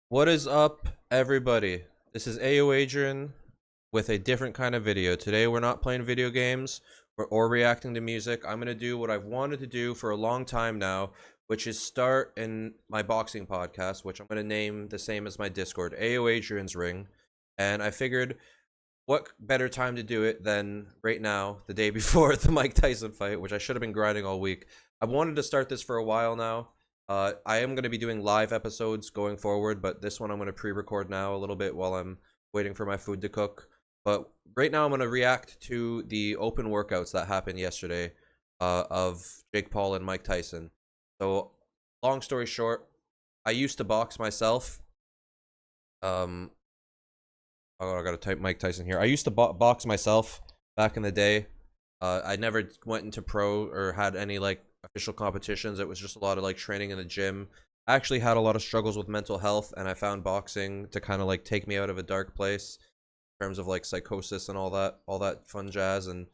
What is up, everybody? This is YoAdrian with a different kind of video. Today, we're not playing video games or reacting to music. I'm going to do what I've wanted to do for a long time now, which is start in my boxing podcast, which I'm going to name the same as my Discord, YoAdrian's Ring. And I figured, what better time to do it than right now, the day before the Mike Tyson fight, which I should have been grinding all week. I've wanted to start this for a while now. I am going to be doing live episodes going forward, but this one I'm going to pre-record now a little bit while I'm waiting for my food to cook. But right now I'm going to react to the open workouts that happened yesterday of Jake Paul and Mike Tyson. So, long story short, I used to box myself. Oh, I gotta type Mike Tyson here. I used to box myself back in the day. I never went into pro or had any like official competitions. It was just a lot of like training in the gym. I actually had a lot of struggles with mental health, and I found boxing to kind of like take me out of a dark place in terms of like psychosis and all that fun jazz, and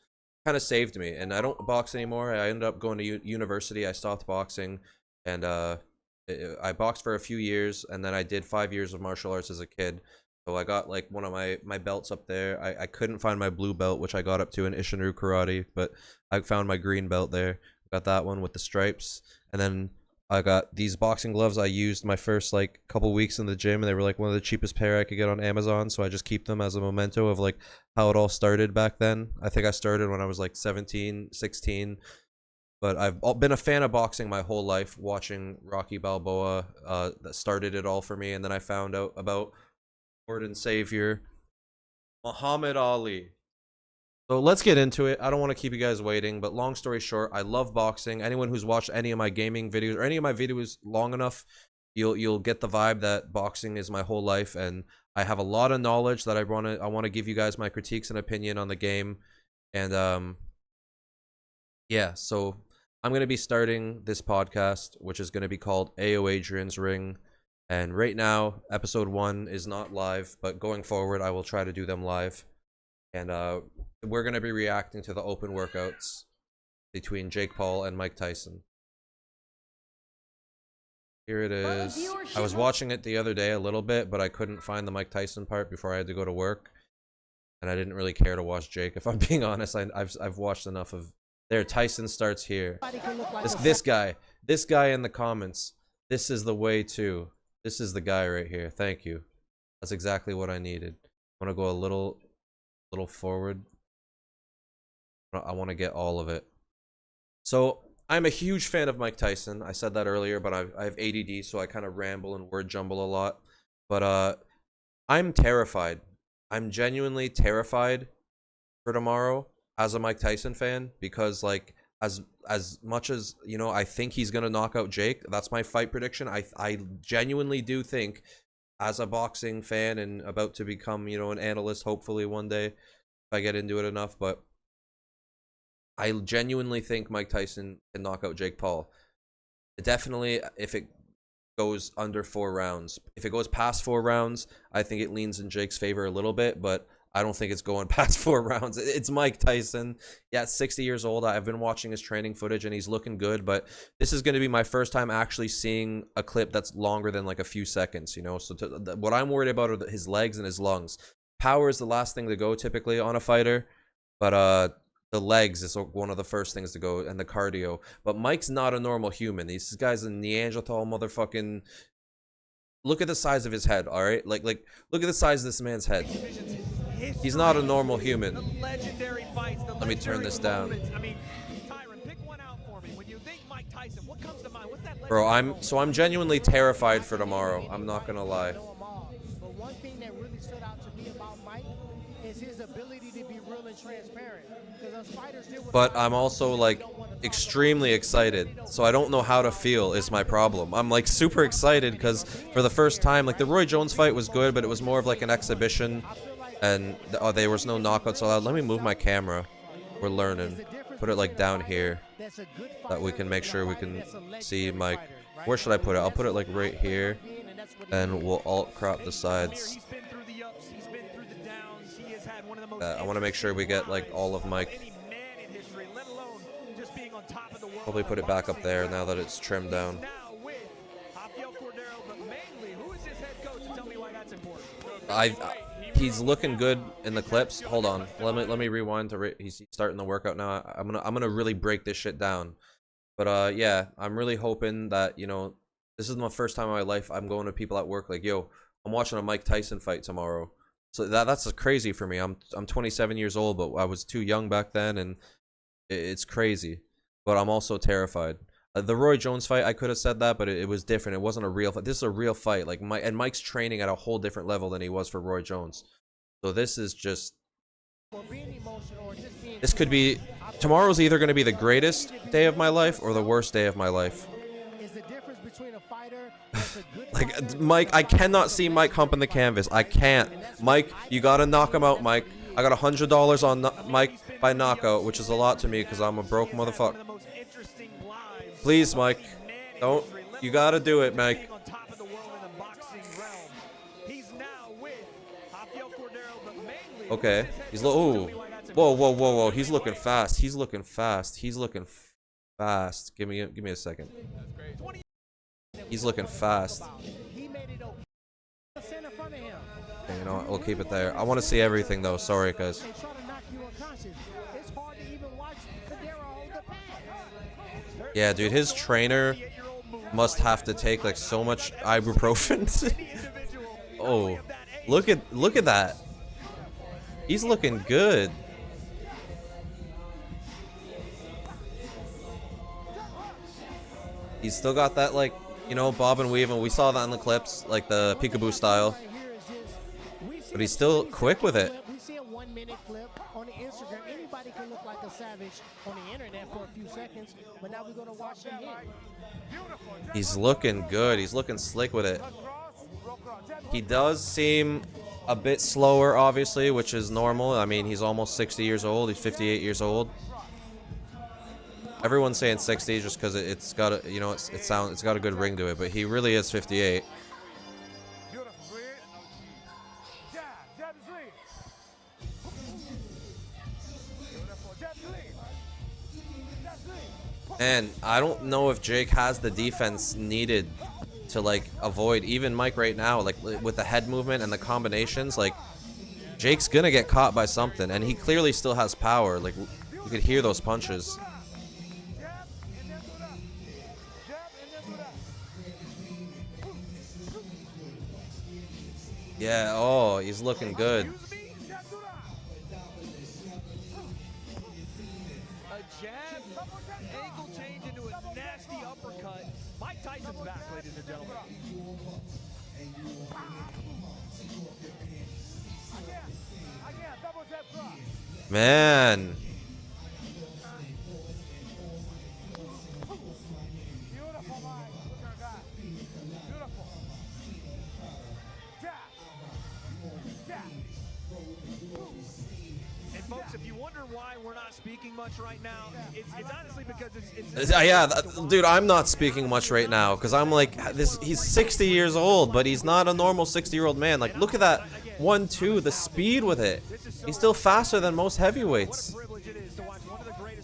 kind of saved me. And I don't box anymore. I ended up going to university. I stopped boxing, and I boxed for a few years, and then I did 5 years of martial arts as a kid. So I got like one of my belts up there. I couldn't find my blue belt, which I got up to in Ishinru Karate, but I found my green belt there. Got that one with the stripes. And then I got these boxing gloves I used my first like couple weeks in the gym, and they were like one of the cheapest pair I could get on Amazon, so I just keep them as a memento of like how it all started back then. I think I started when I was like 17, 16. But I've been a fan of boxing my whole life, watching Rocky Balboa. That started it all for me, and then I found out about Lord and Savior Muhammad Ali. So let's get into it. I don't want to keep you guys waiting, but long story short, I love boxing. Anyone who's watched any of my gaming videos or any of my videos long enough, you'll get the vibe that boxing is my whole life, and I have a lot of knowledge that I want to give you guys my critiques and opinion on the game. And yeah, so I'm going to be starting this podcast, which is going to be called YoAdrian's Ring. And right now, episode 1 is not live, but going forward, I will try to do them live. And we're going to be reacting to the open workouts between Jake Paul and Mike Tyson. Here it is. I was watching it the other day a little bit, but I couldn't find the Mike Tyson part before I had to go to work. And I didn't really care to watch Jake. If I'm being honest, I've watched enough of... There, Tyson starts here. This guy in the comments. This is the way too. This is the guy right here. Thank you. That's exactly what I needed. I want to go a little forward. I want to get all of it. So I'm a huge fan of Mike Tyson. I said that earlier, but I have ADD, so I kind of ramble and word jumble a lot. But I'm terrified. I'm genuinely terrified for tomorrow as a Mike Tyson fan, because like as much as, you know, I think he's gonna knock out Jake. That's my fight prediction. I genuinely do think, as a boxing fan and about to become, you know, an analyst hopefully one day if I get into it enough, but I genuinely think Mike Tyson can knock out Jake Paul. Definitely if it goes under 4 rounds. If it goes past 4 rounds, I think it leans in Jake's favor a little bit, but I don't think it's going past 4 rounds. It's Mike Tyson. Yeah, 60 years old. I've been watching his training footage, and he's looking good, but this is going to be my first time actually seeing a clip that's longer than like a few seconds, you know? So what I'm worried about are his legs and his lungs. Power is the last thing to go typically on a fighter, but the legs is one of the first things to go, and the cardio. But Mike's not a normal human. This guy's a Neanderthal motherfucking... Look at the size of his head, all right? Like look at the size of this man's head. He's not a normal human. Let me turn this down. Bro, I'm genuinely terrified for tomorrow. I'm not gonna lie. But one thing that really stood out to me about Mike is his ability to be real and transparent. But I'm also like extremely excited, so I don't know how to feel is my problem. I'm like super excited because for the first time, like the Roy Jones fight was good, but it was more of like an exhibition, and there was no knockouts allowed. Let me move my camera. We're learning. Put it like down here, that we can make sure we can see Mike. Where should I put it? I'll put it like right here, and we'll alt crop the sides. I want to make sure we get like all of Mike. Probably put it back up there now that it's trimmed down. I he's looking good in the clips. Hold on, let me rewind to he's starting the workout now. I'm gonna really break this shit down. But yeah, I'm really hoping that, you know, this is my first time in my life I'm going to people at work like, yo, I'm watching a Mike Tyson fight tomorrow. So that's crazy for me. I'm 27 years old, but I was too young back then, and it's crazy. But I'm also terrified. The Roy Jones fight, I could have said that, but it was different. It wasn't a real fight. This is a real fight. Like Mike's training at a whole different level than he was for Roy Jones. So this is just, this could be, tomorrow's either going to be the greatest day of my life or the worst day of my life. Like, Mike, I cannot see Mike humping the canvas. I can't. Mike, you got to knock him out, Mike. I got $100 on Mike by knockout, which is a lot to me because I'm a broke motherfucker. Please, Mike. Don't. You got to do it, Mike. Okay. He's ooh. Whoa. He's looking fast. He's looking fast. He's looking fast. Give me a second. He's looking fast. Okay, you know what? We'll keep it there. I want to see everything though. Sorry, guys. Yeah, dude, his trainer must have to take like so much ibuprofen. Oh, look at that. He's looking good. He's still got that, like, you know, bob and weave, and we saw that in the clips, like the peekaboo style. But he's still quick with it. We see a 1-minute clip on the Instagram. Anybody can look like a savage on the internet for a few seconds, but now we're gonna watch him hit. He's looking good. He's looking slick with it. He does seem a bit slower, obviously, which is normal. I mean, he's almost 60 years old. He's 58 years old. Everyone's saying 60 just because it's got a, you know, it's got a good ring to it, but he really is 58. And I don't know if Jake has the defense needed to, like, avoid even Mike right now, like with the head movement and the combinations. Like, Jake's gonna get caught by something, and he clearly still has power. Like, you could hear those punches. Yeah, oh, he's looking good. Angle change into a nasty uppercut. Mike Tyson's back, ladies and gentlemen. Man. And folks, if you wonder why we're not speaking much right now, it's honestly because Yeah, dude, I'm not speaking much right now because I'm like, he's 60 years old, but he's not a normal 60-year-old man. Like, look at that 1-2, the speed with it. He's still faster than most heavyweights.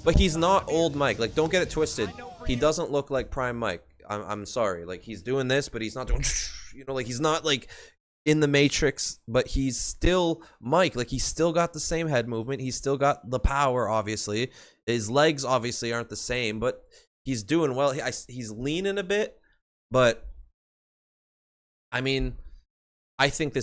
But he's not old Mike. Like, don't get it twisted. He doesn't look like prime Mike. I'm sorry. Like, he's doing this, but he's not doing, you know, like, he's not like in the Matrix, but he's still Mike. Like, he's still got the same head movement. He's still got the power, obviously. His legs obviously aren't the same, but he's doing well. He's leaning a bit, but I mean, I think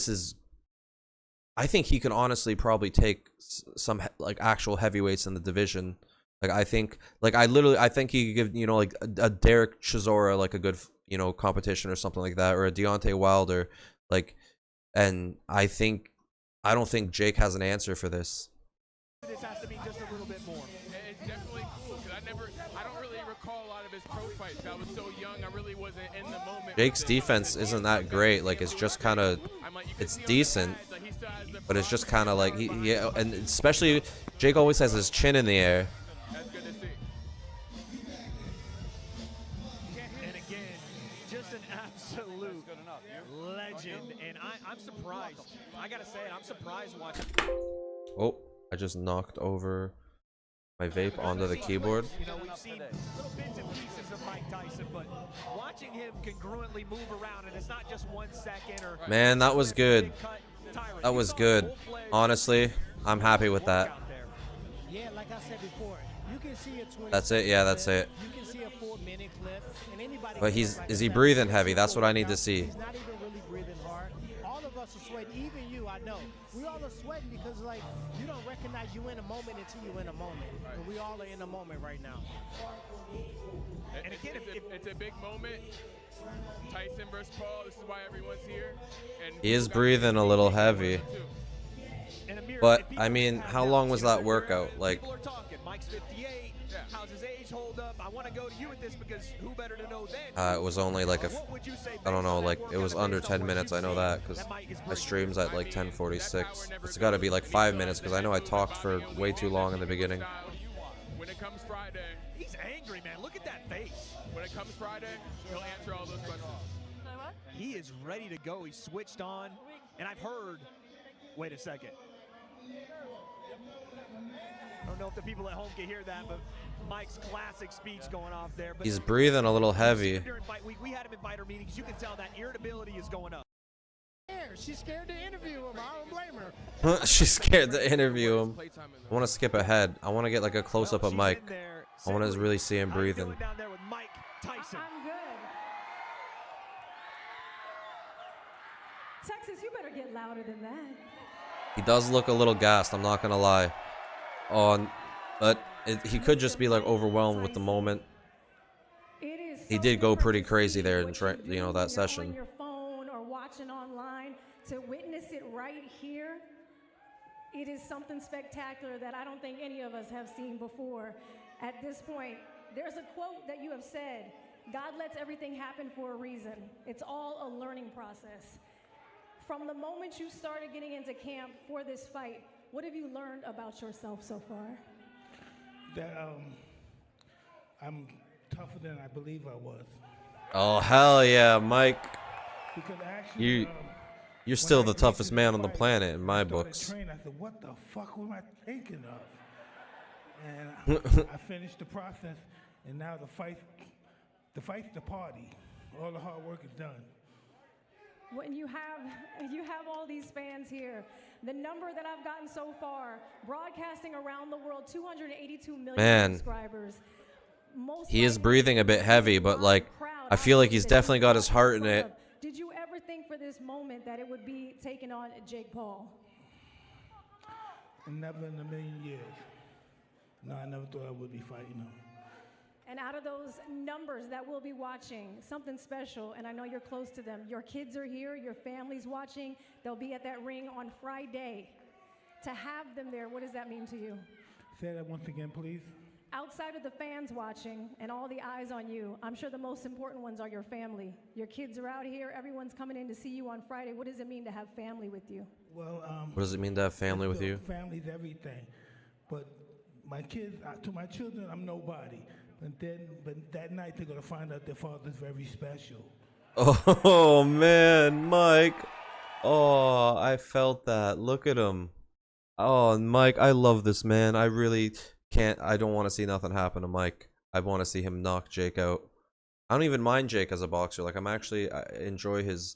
he can honestly probably take some like actual heavyweights in the division. Like, I think he could give, you know, like a Derek Chisora like a good, you know, competition or something like that, or a Deontay Wilder, like, and I don't think Jake has an answer for this. This has to be just a little bit more. It's definitely cool because I don't really recall a lot of his pro fights. I was so young, I really wasn't in the moment. Jake's defense isn't that great. Like, it's just kind of, it's decent, but it's just kind of like yeah, and especially Jake always has his chin in the air. That's good to see. And again, just an absolute legend. And I'm surprised. I gotta say it, I'm surprised watching. Oh, I just knocked over my vape onto the keyboard. You know, we've seen little bits and pieces of Mike Tyson, but watching him congruently move around, and it's not just 1 second or Man, that was good. That was good. Honestly, I'm happy with that. Yeah, like I said before, you can see a 20. That's it. Yeah, that's it. You can see a 4-minute clip, and anybody. But is he breathing heavy? That's what I need to see. He's not even really breathing hard. All of us are sweating, even you. I know we all are sweating because like you don't recognize you in a moment until you in a moment, and we all are in a moment right now. And again, it's a big moment. Tyson versus Paul. This is why everyone's here. And He is breathing a little heavy. But I mean, how long was that workout? Like, People are talking. Mike's 58. How's his age hold up? I want to go to you with this because who better to know than? it was only like I don't know, like it was under 10 minutes. I know that because my stream's at like 10:46. It's got to be like 5 minutes because I know I talked for way too long in the beginning. When it comes Friday, He's angry, man. Look at that face. when it comes Friday, he'll answer all those questions. He is ready to go. He's switched on. And I've heard, wait a second. I don't know if the people at home can hear that, but Mike's classic speech going off there. But He's breathing a little heavy. during fight week, we had him in fighter meetings. You can tell that irritability is going up. She's scared to interview him. I don't blame her. She's scared to interview him. I want to skip ahead. I want to get like a close-up of She's Mike. in there. I want to Simply, really see him how you breathing. doing down there with Mike Tyson? I'm good. Texas, you better get louder than that. He does look a little gassed, I'm not gonna lie. But he could just be like overwhelmed with the moment. He did go pretty crazy there in that session. On your phone or watching online, to witness it right here, it is something spectacular that I don't think any of us have seen before. At this point, there's a quote that you have said, God lets everything happen for a reason. It's all a learning process. From the moment you started getting into camp for this fight, what have you learned about yourself so far? That I'm tougher than I believe I was. Oh hell yeah, Mike! Because actually, You're still the toughest man on the planet in my books. I said, what the fuck was I thinking of? And I finished the process, and now the fight's the party. All the hard work is done. When you have all these fans here, the number that I've gotten so far, broadcasting around the world, 282 million subscribers. He is breathing a bit heavy, but like I feel like he's definitely got his heart in it. Did you ever think for this moment that it would be taking on Jake Paul? Never in a million years. No, I never thought I would be fighting him. And out of those numbers that we'll be watching, something special, and I know you're close to them. Your kids are here, your family's watching. They'll be at that ring on Friday. To have them there, what does that mean to you? Say that once again, please. Outside of the fans watching and all the eyes on you, I'm sure the most important ones are your family. Your kids are out here, everyone's coming in to see you on Friday. What does it mean to have family with you? Well, What does it mean to have family with you? Family's everything. But my kids, to my children, I'm nobody. But that night they're gonna find out their father's very special. Oh man, Mike. Oh, I felt that. Look at him. Oh, Mike, I love this man. I really can't. I don't want to see nothing happen to Mike. I want to see him knock Jake out. I don't even mind Jake as a boxer. Like I enjoy his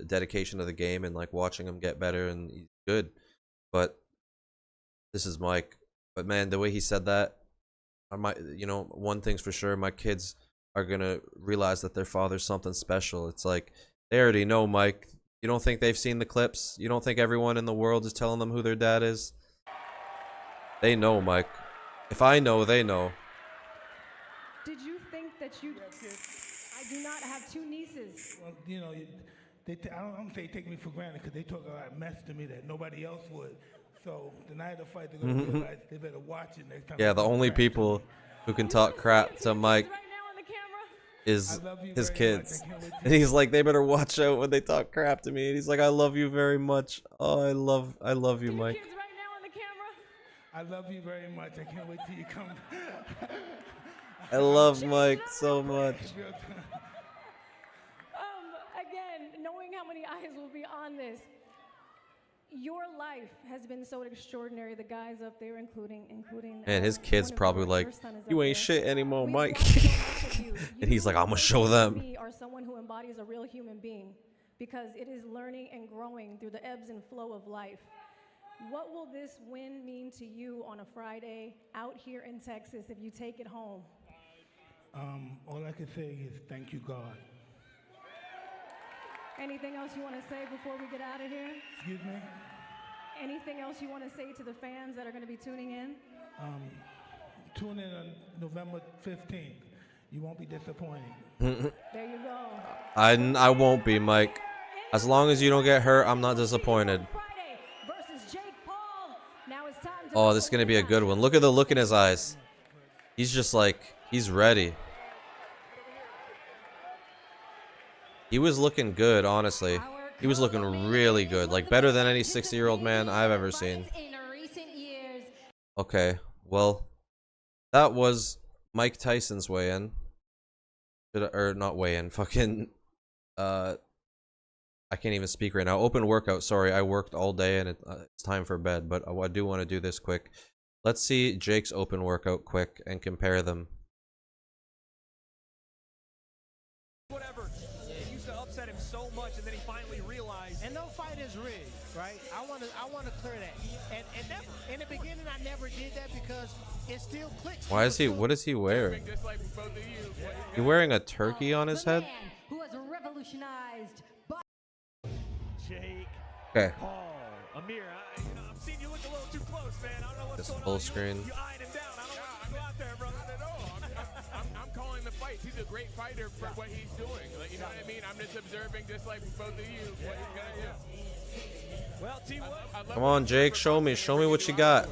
dedication to the game and like watching him get better, and he's good. But this is Mike. But man, the way he said that. One thing's for sure, my kids are gonna realize that their father's something special. It's like they already know, Mike. You don't think they've seen the clips? You don't think everyone in the world is telling them who their dad is? They know, Mike. If I know, they know. Did you think that I do not have two nieces. Well, I don't say take me for granted because they talk a lot of mess to me that nobody else would. So the night of the fight, they're gonna realize they better watch it next time. Yeah, the only people who can talk crap to Mike Right now on the camera. is his very kids. much. I can't wait to- And he's like, they better watch out when they talk crap to me. And he's like, I love you very much. Oh, I love you, Mike. Kids right now on the camera. I love you very much. I can't wait till you come. I love Mike so much. Again, knowing how many eyes will be on this, Your life has been so extraordinary. The guys up there, including. And his kid's one of probably your like, son is up "You ain't there. shit anymore, We've Mike." watched so much of you. And he's like, "I'm gonna show To them." me, are someone who embodies a real human being, because it is learning and growing through the ebbs and flow of life. What will this win mean to you on a Friday out here in Texas if you take it home? All I can say is thank you, God. Anything else you want to say before we get out of here? Excuse me? Anything else you want to say to the fans that are going to be tuning in? Tune in on November 15th. You won't be disappointed. There you go. I won't be, Mike. As long as you don't get hurt, I'm not disappointed. Friday versus Jake Paul. Now it's time to Oh, this is gonna be a good one. Look at the look in his eyes. He's just like, he's ready. He was looking good, honestly. He was looking really good. Like, better than any 60-year-old man I've ever seen. Okay, well, that was Mike Tyson's weigh-in. Or not weigh-in, fucking, I can't even speak right now. Open workout, sorry. I worked all day and it's time for bed, but I do want to do this quick. Let's see Jake's open workout quick and compare them. Whatever. It used to upset him so much, and then he finally realized. And no fight is rigged, right? I want to clear that. And never in the beginning, I never did that because it still clicks. Why is he? What is he wearing? He wearing a turkey on his head? Who has revolutionized Jake Okay. Paul. Amir, I'm seeing you look a little too close, man. I don't know what's This going full on. screen. You eyeing him down. I don't want you to go out there, brother. Not at all. I'm calling the fights. He's a great fighter for what he's doing. Like, you know what I mean? I'm just observing, just like both of you, what he's gonna do. Well, T1. Come on, Jake. Show me what you got.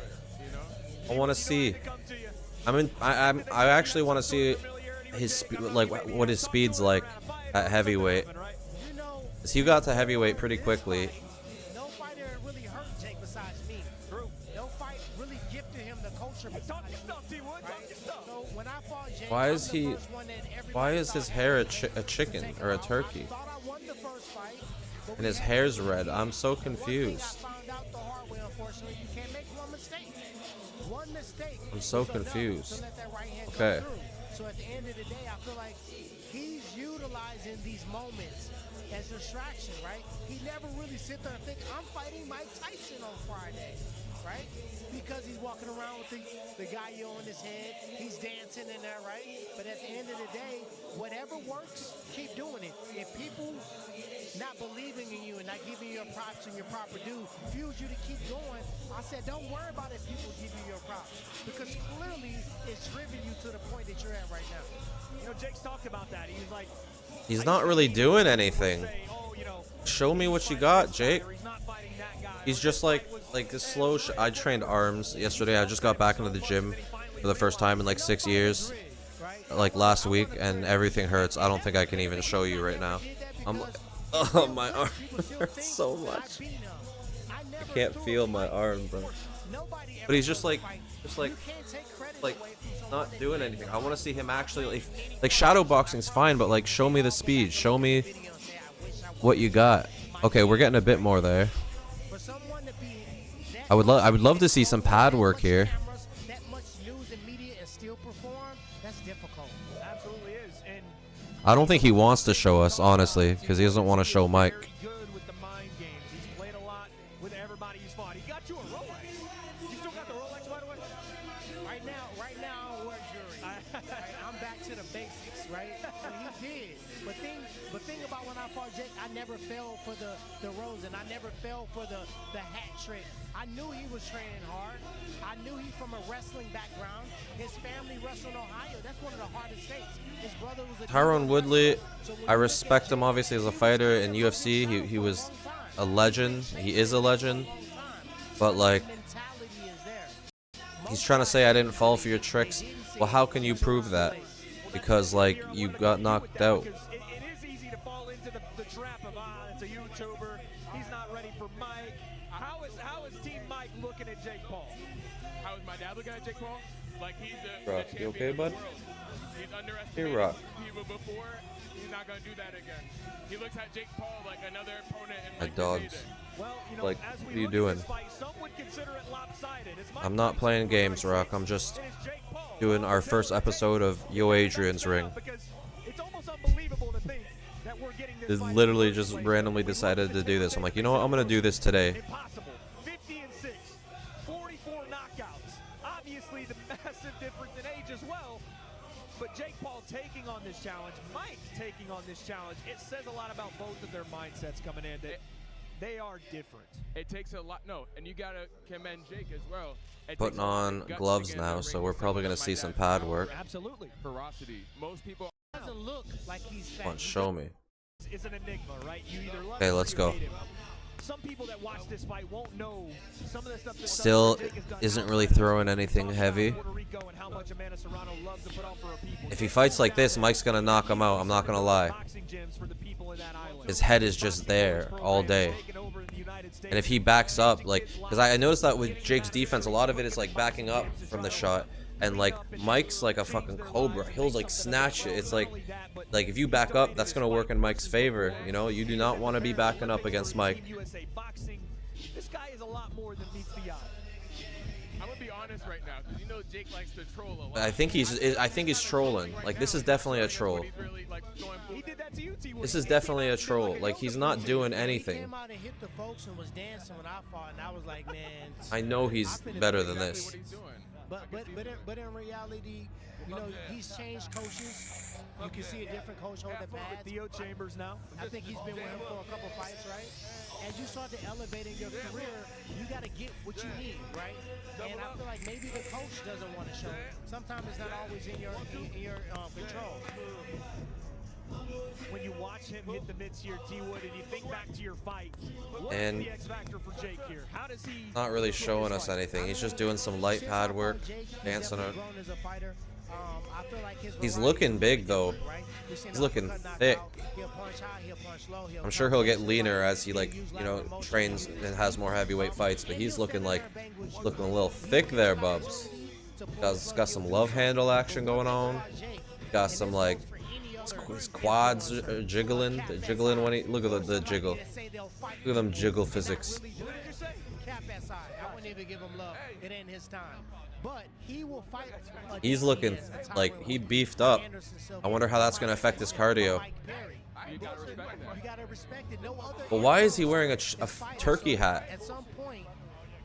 I want to see. I actually want to see his like what his speed's like at heavyweight. Cause he got to heavyweight pretty quickly. No fighter really hurt Jake besides me. True. No fight really gifted him the culture. Talk your stuff, T1. Talk your stuff. So when I fought Jake, Why I'm is the he? first one that everybody Why is his hair a chicken or a thought turkey? I won the first fight, but And his hair's red. I'm so confused. I found out the hard way, unfortunately, you can't make one mistake. One mistake. I'm so was enough confused. to let that right hand go Okay. through. So at the end of the day, I feel like he's utilizing these moments as distraction, right? He never really sit there and think, I'm fighting Mike Tyson on Friday, right? Because he's walking around with the gallo on his head, he's dancing in there, right? But at the end of the day, whatever works, keep doing it. If people not believing in you and not giving you your props and your proper due fuels you to keep going, I said, don't worry about if people give you your props, because clearly it's driven you to the point that you're at right now. You know, Jake's talked about that. He was like, He's not really doing anything. Show me what you got, Jake. He's just like a slow. I trained arms yesterday. I just got back into the gym for the first time in like 6 years, like last week, and everything hurts. I don't think I can even show you right now. I'm like, oh, my arm hurts so much. I can't feel my arm, bro. But he's just like not doing anything. I want to see him actually like shadow boxing's fine, but like show me the speed. Show me what you got. Okay, we're getting a bit more there. I would love to see some pad work here. That much news and media and still perform, that's difficult. Absolutely is. And I don't think he wants to show us, honestly, because he doesn't want to show Mike. very good with the mind games. He's played a lot with everybody he's fought. He got you a Rolex. You still got the Rolex, by the way? Right now, I don't wear jewelry. Right? I'm back to the basics, right? And he did. But thing about when I fought Jake, I never fell for the rose, and I never fell for the hat trick. I knew he was training hard. I knew he's from a wrestling background. His family wrestled in Ohio. That's one of the hardest states. His brother was a Tyrone Woodley, I respect him obviously as a fighter in UFC. He was a legend. He is a legend. But like, he's trying to say I didn't fall for your tricks. Well, how can you prove that? Because like you got knocked out. It is easy to fall into the trap of it's a YouTuber. He's not ready for Mike. How is Team Mike looking at Jake Paul? How is my dad looking at Jake Paul? Like he's the Rock, you champion okay, of the bud? world. He's underestimated Hey, Rock. people before. He's not gonna do that again. He looks at Jake Paul like another opponent and My like dogs. Mercedes. Well, you know, Like, as what we are you look at doing? this fight, some would consider it lopsided. It's Mike I'm not Tyson playing who games, strikes Rock. first, I'm just and it's Jake Paul. doing our first episode of YoAdrian's ring. Because it's almost unbelievable to think that we're getting this Just fight in literally the first just place. randomly We look decided at to the do tape this. I'm of like, Jake, you know what? I'm gonna do this today. Impossible. 50-6, 44 knockouts. Obviously, the massive difference in age as well. But Jake Paul taking on this challenge, Mike taking on this challenge, it says a lot about both of their mindsets coming in. That they are different. It takes a lot. No, and you gotta commend Jake as well. It Putting takes a lot of on guts to gloves get in now, the so ring we're with probably someone gonna that see might some have pad power work. Absolutely. Ferocity. Most people. Doesn't look like he's fat. Come on, show me. It's an enigma, right? You either love Okay, him or let's you go. hate him. Some people that watch this fight won't know some of the stuff that Still Jake has done isn't really outside of throwing the anything ring. heavy. Puerto Rico and how much Amanda Serrano loves to put on for her people. If he fights like this, Mike's gonna knock him out. I'm not gonna lie. Boxing gyms for the people in that island. His head is just there all day. And if he backs up, like, because I noticed that with Jake's defense, a lot of it is like backing up from the shot. And like Mike's like a fucking cobra. He'll like snatch it. It's like if you back up, that's gonna work in Mike's favor. You know, you do not want to be backing up against Mike. This guy is a lot more than meets the eye. I'm gonna be honest right now, because you know Jake likes to troll a lot. I think he's trolling. Like, this is definitely a troll. He did that to you, T. This is definitely a troll. Like, he's not doing He anything. came out and hit the folks and was dancing when I fought, and I was like, man. I know he's better than Exactly this. what he's doing. But in reality, you know, he's changed coaches. You can see a different coach hold the pads. Theo Chambers now. I think he's been with him for a couple fights, right? As you start to elevate in your career, you got to get what you need, right? And I feel like maybe the coach doesn't want to show it. Sometimes it's not always in your control. When you watch him hit the mitts here, T Wood, and you think back to your fight, what's And the X factor for Jake here? How does he not really showing us anything. He's just doing some light pad work, dancing it. He's looking big though. He's looking thick. I'm sure he'll get leaner as he, like, you know, trains and has more heavyweight fights, but he's looking a little thick there, Bubs. Got some love handle action going on. Got some, like, his quads are jiggling when he look at the jiggle. Look at them jiggle physics. Cap that side. I wouldn't even give him love. It ain't his time. But he will fight. He's looking like he beefed up. I wonder how that's gonna affect his cardio. You gotta respect that. You gotta respect it. No other. But why is he wearing a turkey hat? At some point,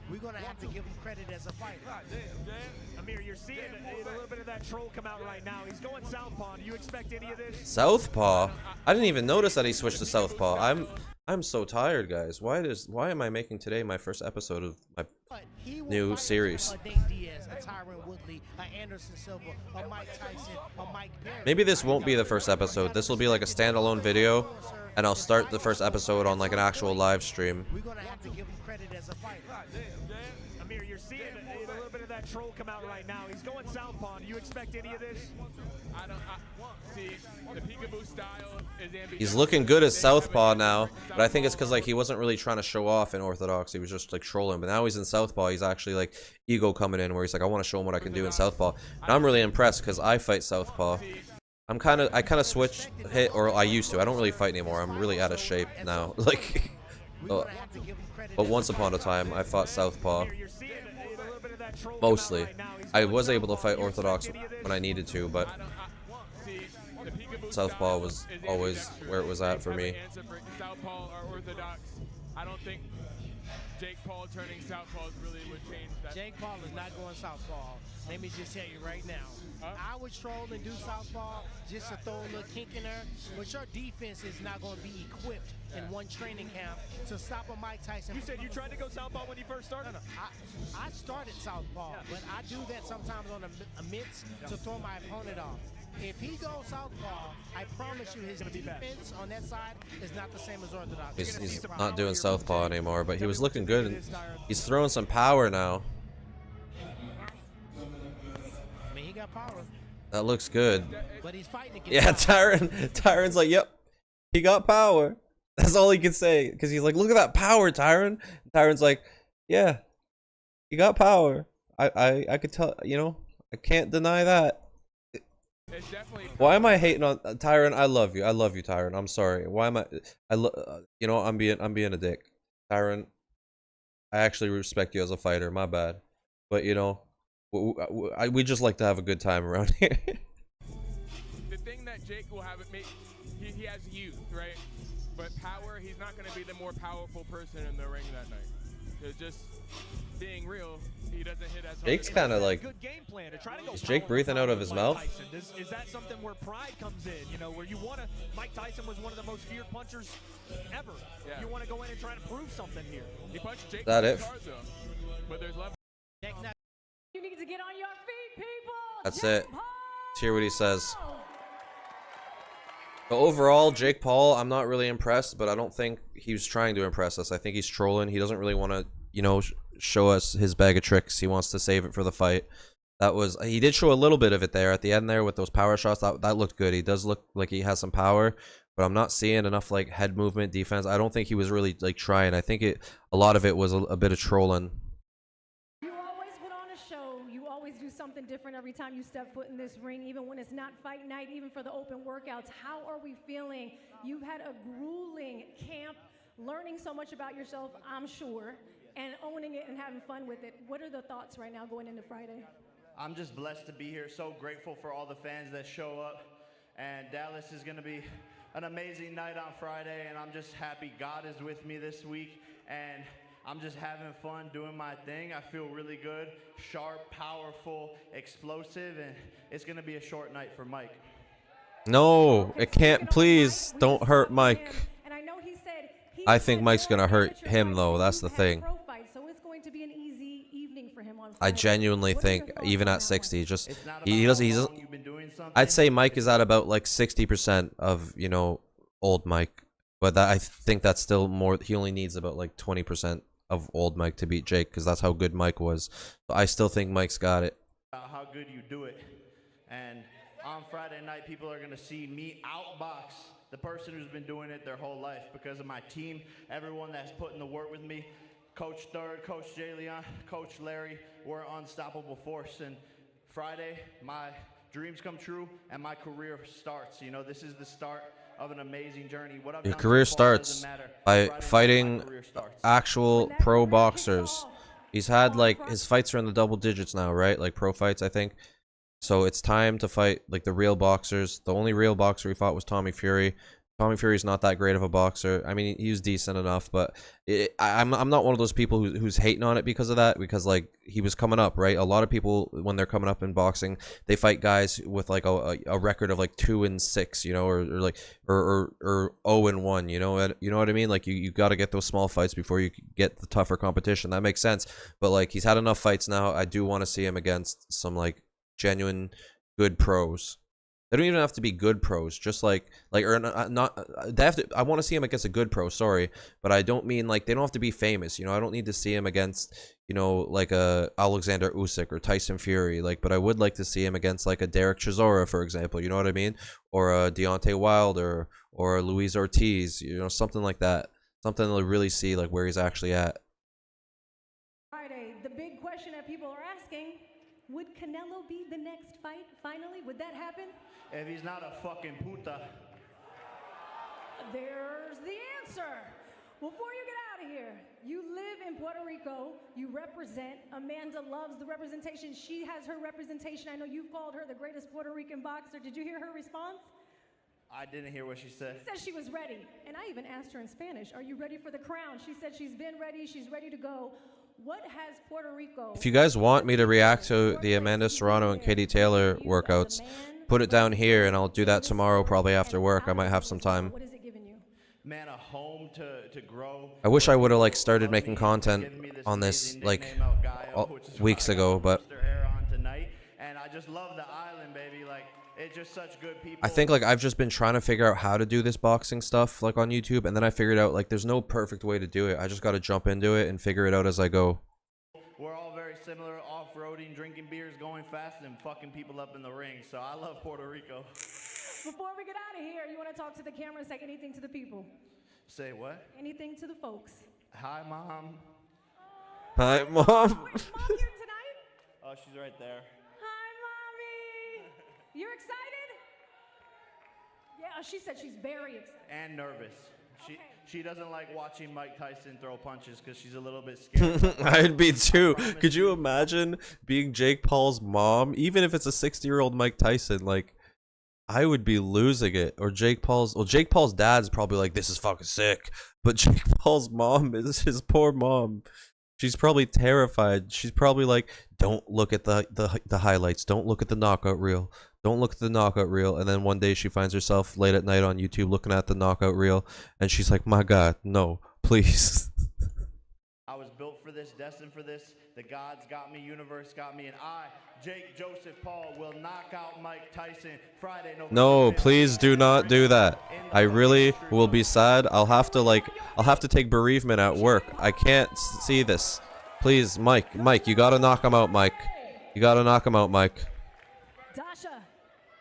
we're gonna have to give him credit as a fighter. Amir, you're seeing a little bit of that troll come out right now. He's going southpaw. Do you expect any of this? Southpaw? I didn't even notice that he switched to southpaw. I'm so tired, guys. Why am I making today my first episode of my new series? Maybe this won't be the first episode. This will be like a standalone video, and I'll start the first episode on like an actual live stream. We're gonna have to give him credit as a fighter. Amir, you're seeing a little bit of that troll come out right now. He's going southpaw. Do you expect any of this? See, the peekaboo style is ambidextrous. He's looking good as southpaw now, but I think it's because like he wasn't really trying to show off in orthodox. He was just like trolling. But now he's in southpaw. He's actually like ego coming in, where he's like, I want to show him what I can do in southpaw. And I'm really impressed because I fight southpaw. I kind of switched hit, or I used to. I don't really fight anymore. I'm really out of shape now. Like, but once upon a time, I fought southpaw. Mostly, I was able to fight orthodox when I needed to, but southpaw was always where it was at for me. Southpaw or orthodox. I don't think Jake Paul turning southpaw really would change that. Jake Paul is not going southpaw. Let me just tell you right now. I would troll and do southpaw just to throw a little kink in there, but your defense is not going to be equipped in one training camp to stop a Mike Tyson. You said you tried to go southpaw when you first started? No. I started southpaw, but I do that sometimes on a mitts to throw my opponent off. If he goes southpaw, I promise you his defense on that side is not the same as orthodox. He's not doing southpaw anymore, but he was looking good. And he's throwing some power now. I mean, he got power, That looks good. but he's fighting against Yeah, power. Tyron's like, yep, he got power. That's all he can say, because he's like, look at that power, Tyron. Tyron's like, yeah, he got power. I could tell, you know, I can't deny that. Why am I hating on Tyron? I love you, Tyron. I'm sorry. Why am I? You know, I'm being a dick. Tyron, I actually respect you as a fighter. My bad, but you know, we just like to have a good time around here. The thing that Jake will have it make, he has youth, right? But power, he's not going to be the more powerful person in the ring that night. Because just being real, he doesn't hit as hard. Jake's kind of like, Good game plan to try to go is Jake power breathing out of his Mike mouth? Tyson. Is that something where pride comes in? You know, where you want to, Mike Tyson was one of the most feared punchers ever. Yeah. You want to go in and try to prove something here. He punched Jake That it? hard, though. But there's levels. You need to get on your feet, people. That's Jake it. Paul! Let's hear what he says. But overall, Jake Paul, I'm not really impressed, but I don't think he was trying to impress us. I think he's trolling. He doesn't really want to, you know, show us his bag of tricks. He wants to save it for the fight. He did show a little bit of it there at the end there with those power shots. That looked good. He does look like he has some power, but I'm not seeing enough like head movement, defense. I don't think he was really like trying. I think a lot of it was a bit of trolling. You always put on a show. You always do something different every time you step foot in this ring, even when it's not fight night, even for the open workouts. How are we feeling? You've had a grueling camp, learning so much about yourself, I'm sure, and owning it and having fun with it. What are the thoughts right now going into Friday? I'm just blessed to be here. So grateful for all the fans that show up. And Dallas is going to be an amazing night on Friday. And I'm just happy God is with me this week. And I'm just having fun doing my thing. I feel really good, sharp, powerful, explosive. And it's going to be a short night for Mike. No, it can't. Please don't hurt Mike. And I know he said I think Mike's gonna hurt him though. That's the thing. So it's going to be an easy evening for him on I Friday. genuinely What are your think, thoughts even on at that 60, just It's not he about doesn't. how long you've been doing something. I'd say Mike is at about like 60% of, you know, old Mike, but I think that's still more. He only needs about like 20% of old Mike to beat Jake, because that's how good Mike was. But I still think Mike's got it. How good you do it. And on Friday night, people are going to see me outbox the person who's been doing it their whole life because of my team, everyone that's putting the work with me. Coach Third, Coach J. Leon, Coach Larry, we're an unstoppable force. And Friday, my dreams come true and my career starts. You know, this is the start of an amazing journey. What I've Your done career so far doesn't starts matter. by Friday night, fighting my career starts. actual When that pro career kicks boxers. off He's had on like Friday- his fights are in the double digits now, right? Like pro fights, I think. So it's time to fight like the real boxers. The only real boxer he fought was Tommy Fury. Tommy Fury's not that great of a boxer. I mean, he was decent enough, but I'm not one of those people who's hating on it because of that. Because like he was coming up, right? A lot of people when they're coming up in boxing, they fight guys with like a record of like 2-6, you know, or 0-1, you know what I mean? Like you got to get those small fights before you get the tougher competition. That makes sense. But like he's had enough fights now. I do want to see him against some like genuine good pros. They don't even have to be good pros, just like or not they have to. I want to see him against a good pro, sorry, but I don't mean like they don't have to be famous, you know. I don't need to see him against, you know, like a Alexander Usyk or Tyson Fury, like, but I would like to see him against like a Derek Chisora, for example, you know what I mean, or a Deontay Wilder or a Luis Ortiz, you know, something like that, something to really see like where he's actually at. Friday, the big question that people are asking, would Canelo be the next fight finally? Would that happen? If he's not a fucking puta. There's the answer. Before you get out of here, you live in Puerto Rico, you represent. Amanda loves the representation. She has her representation. I know you've called her the greatest Puerto Rican boxer. Did you hear her response? I didn't hear what she said. She said she was ready. And I even asked her in Spanish, are you ready for the crown? She said she's been ready, she's ready to go. What has Puerto Rico... If you guys want me to react to the Amanda Serrano and Katie Taylor workouts, put it down here and I'll do that tomorrow, probably after work. I might have some time. What is it giving you? Man, a home to grow. I wish I would have like started making content on this like weeks ago, but And I just love the island, baby. Like, it's just such good people. I think like I've just been trying to figure out how to do this boxing stuff like on YouTube, and then I figured out like there's no perfect way to do it. I just got to jump into it and figure it out as I go. We're all very similar, off-roading, drinking beers, going fast, and fucking people up in the ring. So I love Puerto Rico. Before we get out of here, you want to talk to the camera and say anything to the people? Say what? Anything to the folks? Hi, Mom. Hi, Mom. Wait, is Mom here tonight? Oh, she's right there. Hi, Mommy. You're excited? Yeah, she said she's very excited. And nervous. Okay. She doesn't like watching Mike Tyson throw punches because she's a little bit scared. I'd be too. promise Could you you. imagine being Jake Paul's mom? Even if it's a 60-year-old Mike Tyson, like, I would be losing it. Or Jake Paul's dad's probably like, this is fucking sick. But Jake Paul's mom is his poor mom. She's probably terrified. She's probably like, don't look at the highlights. Don't look at the knockout reel. Don't look at the knockout reel. And then one day she finds herself late at night on YouTube looking at the knockout reel. And she's like, my God, no, please. I was built for this, destined for this. The gods got me, universe got me, and I, Jake Joseph Paul, will knock out Mike Tyson Friday, November No, 5th. please do not do that. I really will be sad. I'll have to take bereavement at work. I can't see this. Please, Mike, you gotta knock him out, Mike. You gotta knock him out, Mike. Dasha.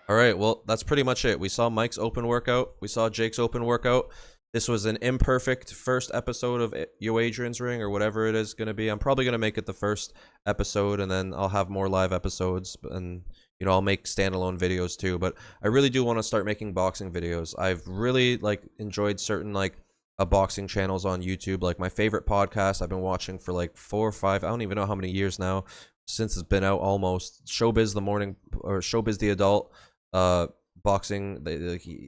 All right, well, that's pretty much it. We saw Mike's open workout. We saw Jake's open workout. This was an imperfect first episode of YoAdrian's Ring, or whatever it is going to be. I'm probably going to make it the first episode, and then I'll have more live episodes, and, you know, I'll make standalone videos too. But I really do want to start making boxing videos. I've really, like, enjoyed certain, like, boxing channels on YouTube. Like, my favorite podcast I've been watching for, like, 4 or 5, I don't even know how many years now, since it's been out almost. Showbiz the Morning, or Showbiz the Adult, boxing.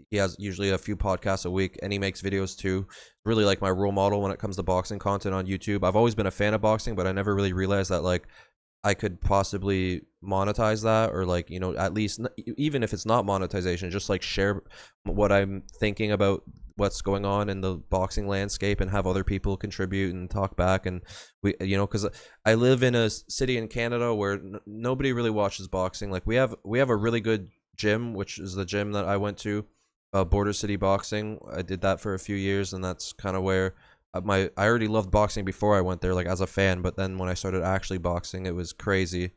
He has usually a few podcasts a week, and he makes videos too. Really like my role model when it comes to boxing content on YouTube. I've always been a fan of boxing, but I never really realized that, like, I could possibly monetize that, or, like, you know, at least, even if it's not monetization, just like share what I'm thinking about what's going on in the boxing landscape, and have other people contribute and talk back. And we, you know, because I live in a city in Canada where nobody really watches boxing. Like, we have a really good gym, which is the gym that I went to, Border City Boxing. I did that for a few years, and that's kind of where I already loved boxing before I went there, like, as a fan. But then when I started actually boxing, it was crazy,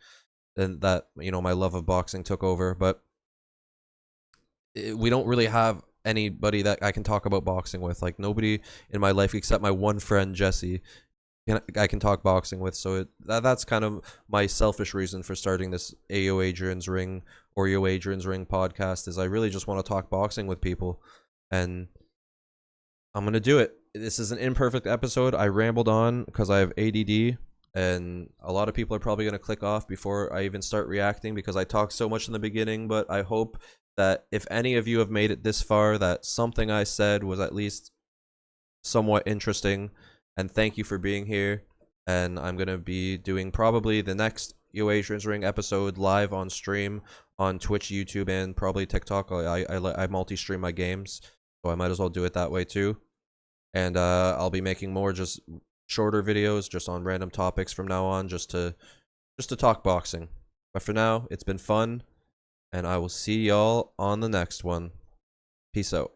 and that, you know, my love of boxing took over. But we don't really have anybody that I can talk about boxing with. Like, nobody in my life except my one friend Jesse I can talk boxing with. So that's kind of my selfish reason for starting this YoAdrian's Ring, or YoAdrian's Ring podcast, is I really just want to talk boxing with people, and I'm gonna do it. This is an imperfect episode. I rambled on because I have ADD, and a lot of people are probably gonna click off before I even start reacting because I talked so much in the beginning. But I hope that if any of you have made it this far, that something I said was at least somewhat interesting. And thank you for being here. And I'm going to be doing probably the next YoAdrian's Ring episode live on stream on Twitch, YouTube, and probably TikTok. I multi-stream my games, so I might as well do it that way too. And I'll be making more just shorter videos just on random topics from now on, just to talk boxing. But for now, it's been fun, and I will see y'all on the next one. Peace out.